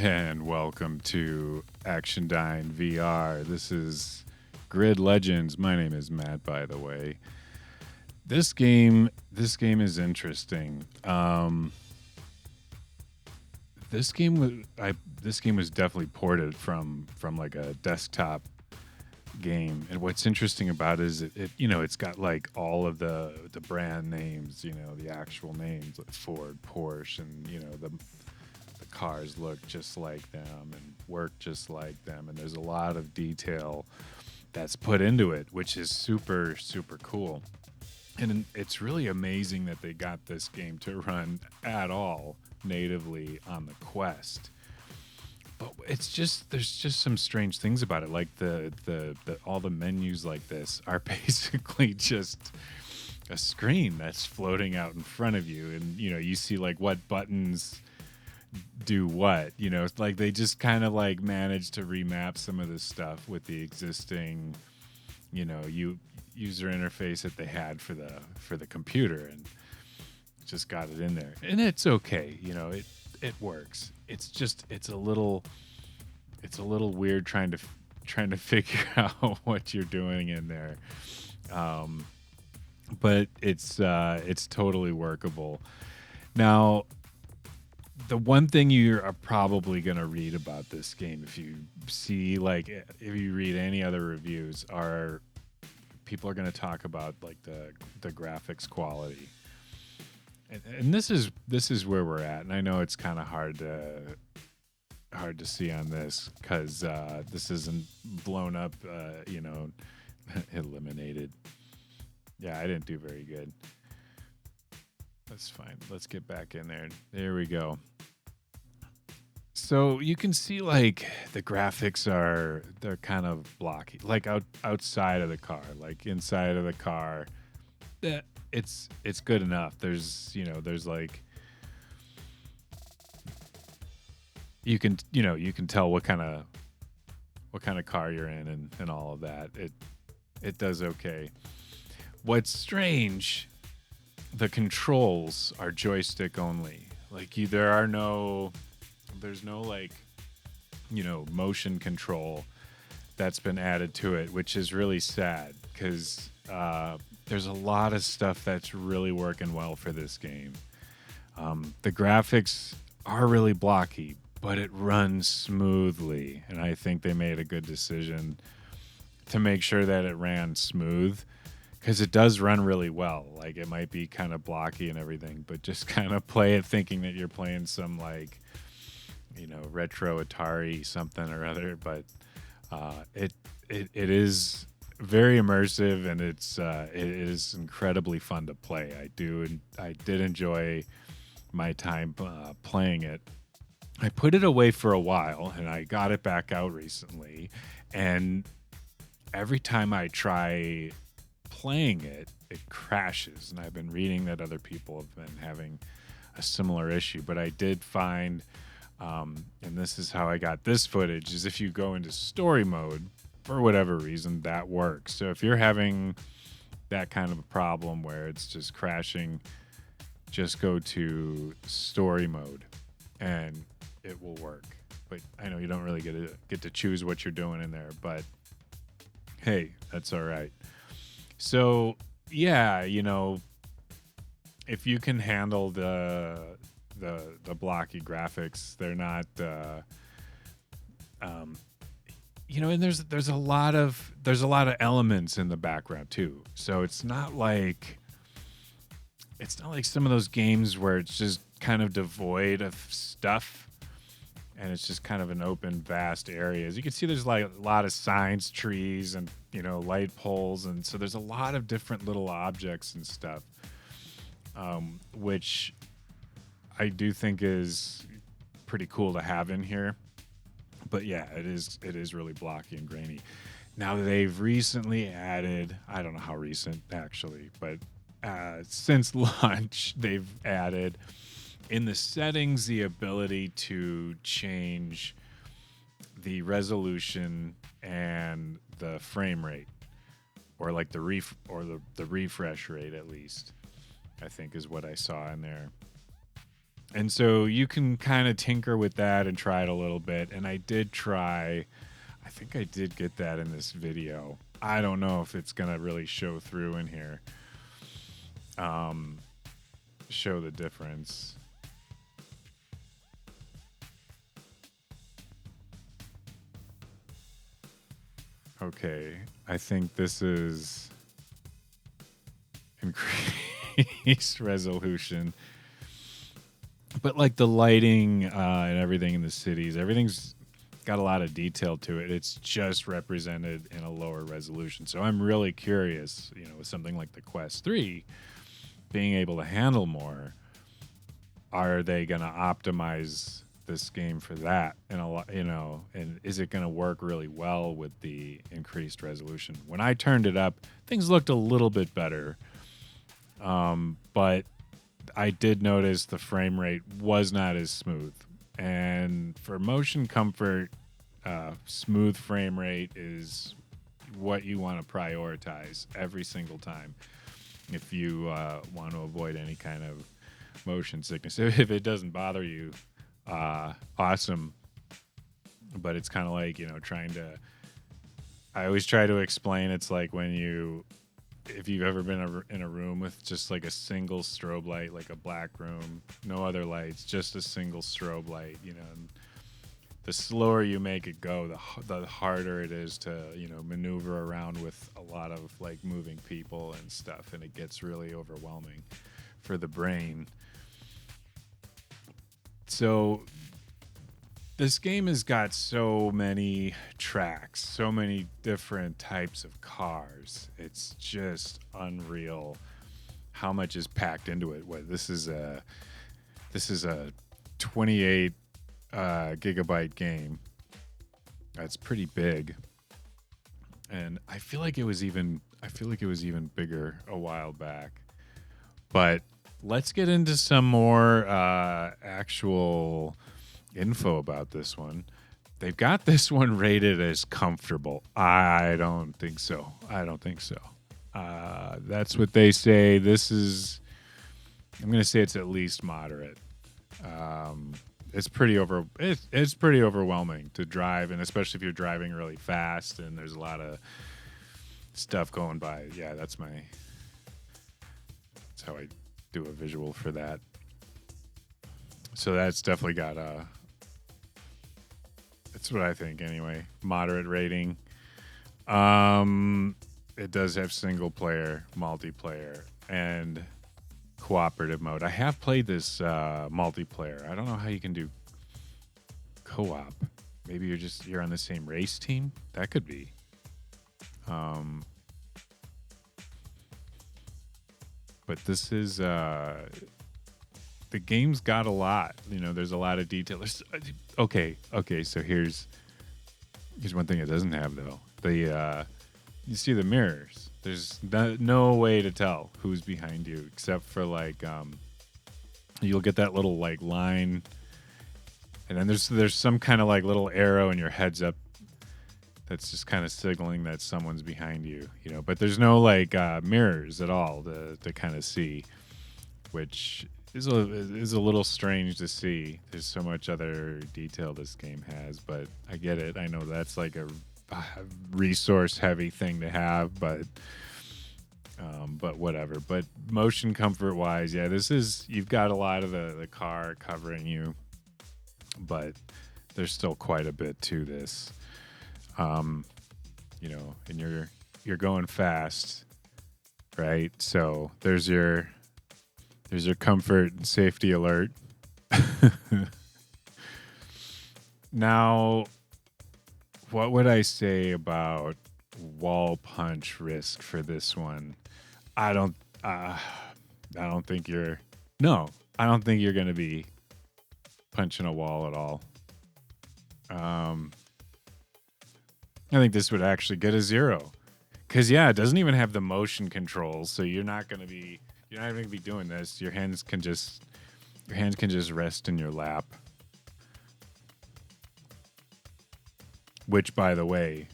And welcome to Action Dine VR. This is Grid Legends. My name is Matt, by the way. This game is interesting. This game was definitely ported from like a desktop game, and what's interesting about it is it's got like all of the brand names, the actual names like Ford, Porsche, and the cars look just like them and work just like them, and there's a lot of detail that's put into it, which is super super cool. And it's really amazing that they got this game to run at all natively on the Quest. But it's just there's just some strange things about it, like the all the menus like this are basically just a screen that's floating out in front of you, and you see like what buttons do what. It's like they just kind of like managed to remap some of this stuff with the existing user interface that they had for the computer, and just got it in there, and it's okay. It works. It's a little weird trying to figure out what you're doing in there, but it's totally workable. Now, the one thing you're probably going to read about this game, if you read any other reviews, are people are going to talk about like the graphics quality, and this is where we're at. And I know it's kind of hard to see on this because this isn't blown up, eliminated. Yeah, I didn't do very good. That's fine. Let's get back in there. There we go. So you can see like the graphics they're kind of blocky, like outside of the car, like inside of the car. It's good enough. There's like you can tell what kind of car you're in, and all of that. It does okay. What's strange, the controls are joystick only. Like there's no like motion control that's been added to it, which is really sad because there's a lot of stuff that's really working well for this game. The graphics are really blocky, but it runs smoothly, and I think they made a good decision to make sure that it ran smooth, because it does run really well. Like, it might be kind of blocky and everything, but just kind of play it thinking that you're playing some like retro Atari something or other. But it is very immersive, and it is incredibly fun to play. I did enjoy my time playing it. I put it away for a while, and I got it back out recently, and every time I try playing it, it crashes. And I've been reading that other people have been having a similar issue, but I did find, and this is how I got this footage, is if you go into story mode, for whatever reason, that works. So if you're having that kind of a problem where it's just crashing, just go to story mode and it will work. But I know you don't really get to choose what you're doing in there, but hey, that's all right. So yeah, if you can handle the blocky graphics, they're not and there's a lot of elements in the background too. So it's not like some of those games where it's just kind of devoid of stuff, and it's just kind of an open, vast area. As you can see, there's like a lot of signs, trees, and light poles, and so there's a lot of different little objects and stuff, which I do think is pretty cool to have in here. But yeah, it is really blocky and grainy. Now, they've recently added, I don't know how recent actually, but since launch, they've added in the settings the ability to change the resolution and the frame rate, or like the refresh rate, at least, I think is what I saw in there. And so you can kind of tinker with that and try it a little bit. And I did try, I think I did get that in this video. I don't know if it's going to really show through in here. Show the difference. Okay, I think this is increased resolution. But like the lighting and everything in the cities, everything's got a lot of detail to it. It's just represented in a lower resolution. So I'm really curious, with something like the Quest 3 being able to handle more, are they going to optimize this game for that? And and is it going to work really well with the increased resolution? When I turned it up, things looked a little bit better. But I did notice the frame rate was not as smooth. And for motion comfort, smooth frame rate is what you want to prioritize every single time if you want to avoid any kind of motion sickness. If it doesn't bother you, awesome. But it's kind of like, I always try to explain, it's like if you've ever been in a room with just like a single strobe light, like a black room, no other lights, just a single strobe light, and the slower you make it go, the harder it is to, maneuver around with a lot of like moving people and stuff. And it gets really overwhelming for the brain. So this game has got so many tracks, so many different types of cars. It's just unreal how much is packed into it. This is a 28 gigabyte game. That's pretty big. And I feel like it was even bigger a while back. But let's get into some more actual info about this one. They've got this one rated as comfortable. I don't think so. That's what they say. I'm going to say it's at least moderate. It's pretty overwhelming to drive, and especially if you're driving really fast and there's a lot of stuff going by. Yeah, that's how I do a visual for that. So that's definitely got that's what I think anyway. Moderate rating. It does have single player, multiplayer, and cooperative mode. I have played this multiplayer. I don't know how you can do co-op. Maybe you're on the same race team. That could be. But this is the game's got a lot. There's a lot of detail. Okay. So here's one thing it doesn't have though. You see the mirrors. There's no way to tell who's behind you except for like you'll get that little like line, and then there's some kind of like little arrow in your heads up that's just kind of signaling that someone's behind you, But there's no like mirrors at all to kind of see, which is a little strange to see. There's so much other detail this game has, but I get it. I know that's like a resource heavy thing to have, but whatever. But motion comfort wise, yeah, you've got a lot of the car covering you, but there's still quite a bit to this. And you're going fast, right? So there's your comfort and safety alert. Now, what would I say about wall punch risk for this one? I don't think you're going to be punching a wall at all. I think this would actually get a 0. Because, it doesn't even have the motion controls, so you're not going to be doing this. Your hands can just rest in your lap. Which, by the way,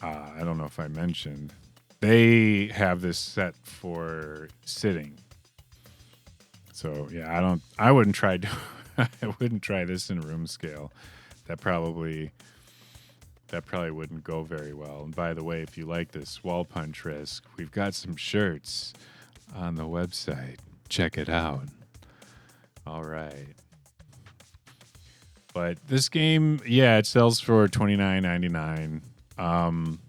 I don't know if I mentioned, they have this set for sitting. So yeah, I wouldn't try I wouldn't try this in room scale. That probably wouldn't go very well. And by the way, if you like this wall punch risk, we've got some shirts on the website. Check it out. All right. But this game, yeah, it sells for $29.99.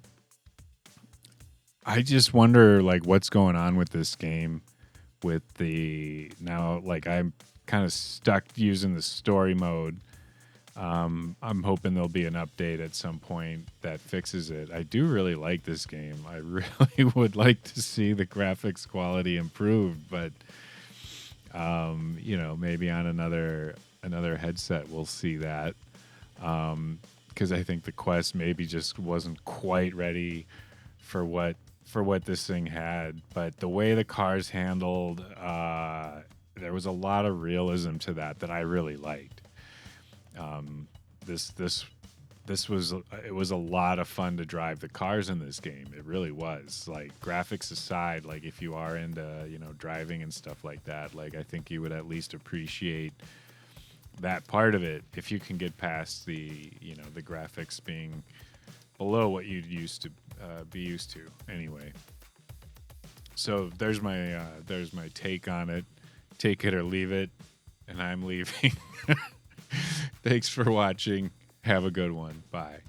I just wonder like what's going on with this game with the now like I'm kind of stuck using the story mode. I'm hoping there'll be an update at some point that fixes it. I do really like this game. I really would like to see the graphics quality improved, but maybe on another headset we'll see that. Because I think the Quest maybe just wasn't quite ready for what this thing had. But the way the cars handled, there was a lot of realism to that I really liked. This was a lot of fun to drive the cars in this game. It really was. Like graphics aside, like if you are into driving and stuff like that, like I think you would at least appreciate that part of it if you can get past the the graphics being below what you'd used to be used to anyway. So there's my take on it. Take it or leave it, and I'm leaving. Thanks for watching. Have a good one. Bye.